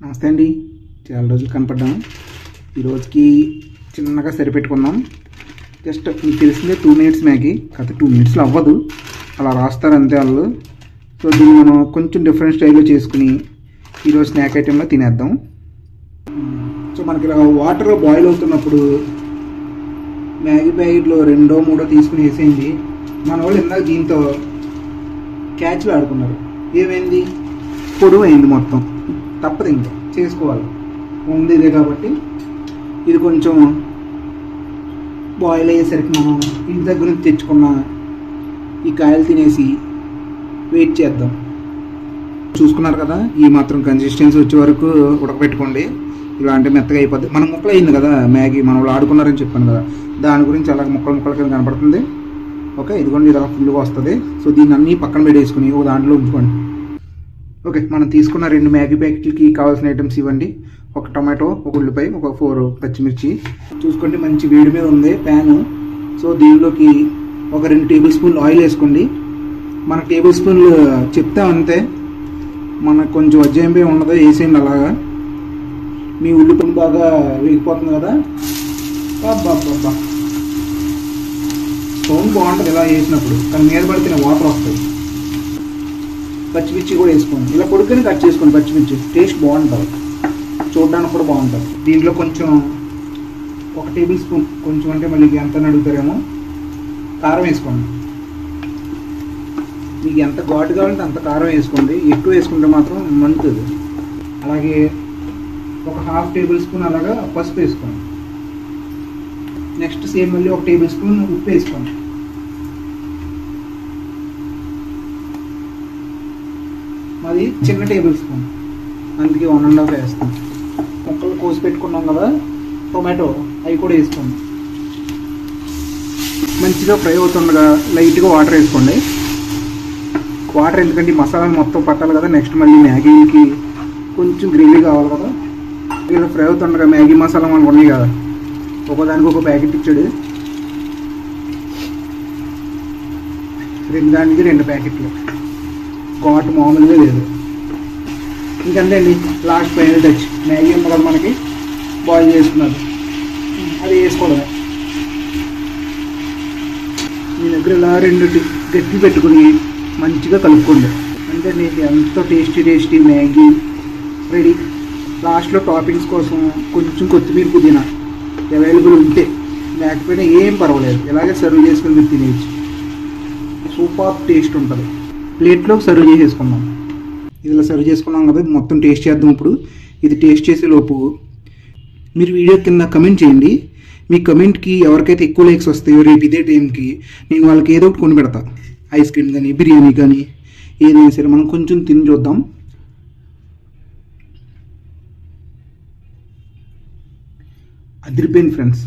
నమస్తే అండి. చాలా రోజులు కనపడ్డాము. ఈరోజుకి చిన్నగా సరిపెట్టుకుందాం. జస్ట్ మీకు తెలిసిందే 2 minutes మ్యాగీ. కాకపోతే 2 minutesలో అవ్వదు, అలా రాస్తారు అంతే వాళ్ళు. సో దీన్ని మనం కొంచెం డిఫరెంట్ స్టైల్లో చేసుకుని ఈరోజు స్నాక్ ఐటెంలో తినేద్దాం. సో మనకి ఇలా వాటర్ బాయిల్ అవుతున్నప్పుడు మ్యాగీ ప్యాకెట్లో 2 3 తీసుకుని వేసేయండి. మన వాళ్ళు ఇందాక దీంతో క్యాచ్లు ఆడుకున్నారు. ఏమైంది? పొడవు అయింది మొత్తం. తప్పదు, ఇంకా చేసుకోవాలి, ఉంది ఇదే కాబట్టి. ఇది కొంచెం బాయిల్ అయ్యేసరికి మనం ఇంటి దగ్గర నుంచి తెచ్చుకున్న ఈ కాయలు తినేసి వెయిట్ చేద్దాం. చూసుకున్నారు కదా, ఈ మాత్రం కన్సిస్టెన్సీ వచ్చే వరకు ఉడకబెట్టుకోండి. ఇలాంటి మెత్తగా అయిపోద్ది. మన ముక్కలు అయింది కదా మ్యాగీ, మన వాళ్ళు ఆడుకున్నారని చెప్పాను కదా, దాని గురించి అలా ముక్కల కింద కనపడుతుంది. ఓకే, ఇదిగోండి ఇలా ఫుల్గా వస్తుంది. సో దీన్ని అన్నీ పక్కన పెట్టేసుకుని ఒక దాంట్లో ఉంచుకోండి. ఓకే, మనం తీసుకున్న 2 మ్యాగీ ప్యాకెట్లకి కావాల్సిన ఐటమ్స్ ఇవ్వండి. ఒక టమాటో, ఒక ఉల్లిపాయ, ఒక 4 పచ్చిమిర్చి. చూసుకోండి, మంచి వేడి మీద ఉంది ప్యాను. సో దీనిలోకి ఒక 2 టేబుల్ స్పూన్లు ఆయిల్ వేసుకోండి. మన టేబుల్ స్పూన్లు చెప్తా అంతే, మనకు కొంచెం అజ్జాయింపై ఉండదు, వేసేయండి అలాగా. మీ ఉల్లిపాయ బాగా వేగిపోతుంది కదా. బాబా సౌండ్ బాగుంటుంది ఇలా వేసినప్పుడు, కానీ మీద పడితే వాటర్ వస్తుంది. పచ్చిమిర్చి కూడా వేసుకోండి. ఇలా పొడుగుని కట్ చేసుకోండి. పచ్చిమిర్చి టేస్ట్ బాగుంటుంది, చూడడానికి కూడా బాగుంటుంది. దీంట్లో కొంచెం 1 టేబుల్ స్పూన్, కొంచెం అంటే మళ్ళీ ఎంత అడుగుతారేమో, కారం వేసుకోండి. మీకు ఎంత ఘాటు కావాలంటే అంత కారం వేసుకోండి. ఎక్కువ వేసుకుంటే మాత్రం మండుతుంది. అలాగే ఒక 1/2 టేబుల్ స్పూన్ అలాగా పసుపు వేసుకోండి. నెక్స్ట్ సేమ్ మళ్ళీ 1 టేబుల్ స్పూన్ ఉప్పు వేసుకోండి. అది చిన్న టేబుల్ స్పూన్, అందుకే 1.5 వేస్తాం. ముక్కలు కోసి పెట్టుకున్నాం కదా టొమాటో, అవి కూడా వేసుకోండి. మంచిగా ఫ్రై అవుతుండగా లైట్గా వాటర్ వేసుకోండి. వాటర్ ఎందుకంటే మసాలా మొత్తం పట్టాలి కదా. నెక్స్ట్ మళ్ళీ మ్యాగీకి కొంచెం గ్రేవీ కావాలి కదా. ఇలా ఫ్రై అవుతుండగా మ్యాగీ మసాలా మనకు ఉన్నాయి కదా, ఒకదానికి ఒక ప్యాకెట్ ఇచ్చాడు. 2 దానికి 2 ప్యాకెట్లు. ఘాటు మామూలుగా లేదు. ఇంకంతే అండి, లాస్ట్ ఫైనల్ టచ్. మ్యాగీ ఉంది కదా మనకి, బాయిల్ చేసుకున్నారు, అది వేసుకోవడమే. మీ దగ్గర ఇలా 2 గట్టి పెట్టుకుని మంచిగా కలుపుకోండి. అంటే నీకు ఎంతో టేస్టీ మ్యాగీ రెడీ. లాస్ట్లో టాపింగ్స్ కోసం కొంచెం కొత్తిమీర, పుదీనా అవైలబుల్ ఉంటే, లేకపోయినా ఏం పర్వాలేదు, ఇలాగే సర్వ్ చేసుకుని మీరు తినేయచ్చు. సూపర్ టేస్ట్ ఉంటుంది. ప్లేట్లో సర్వ్ చేసేసుకున్నాం. ఇలా సర్వ్ చేసుకున్నాం కదా, మొత్తం టేస్ట్ చేద్దాం. ఇప్పుడు ఇది టేస్ట్ చేసే లోపు మీరు వీడియో కింద కమెంట్ చేయండి. మీ కమెంట్కి ఎవరికైతే ఎక్కువ లైక్స్ వస్తాయో రేపు ఇదే టైంకి నేను వాళ్ళకి ఏదో ఒకటి కొని పెడతా. ఐస్ క్రీమ్ కానీ, బిర్యానీ కానీ, ఏదైనా సరే. మనం కొంచెం తిని చూద్దాం. అదిరిపోయింది ఫ్రెండ్స్.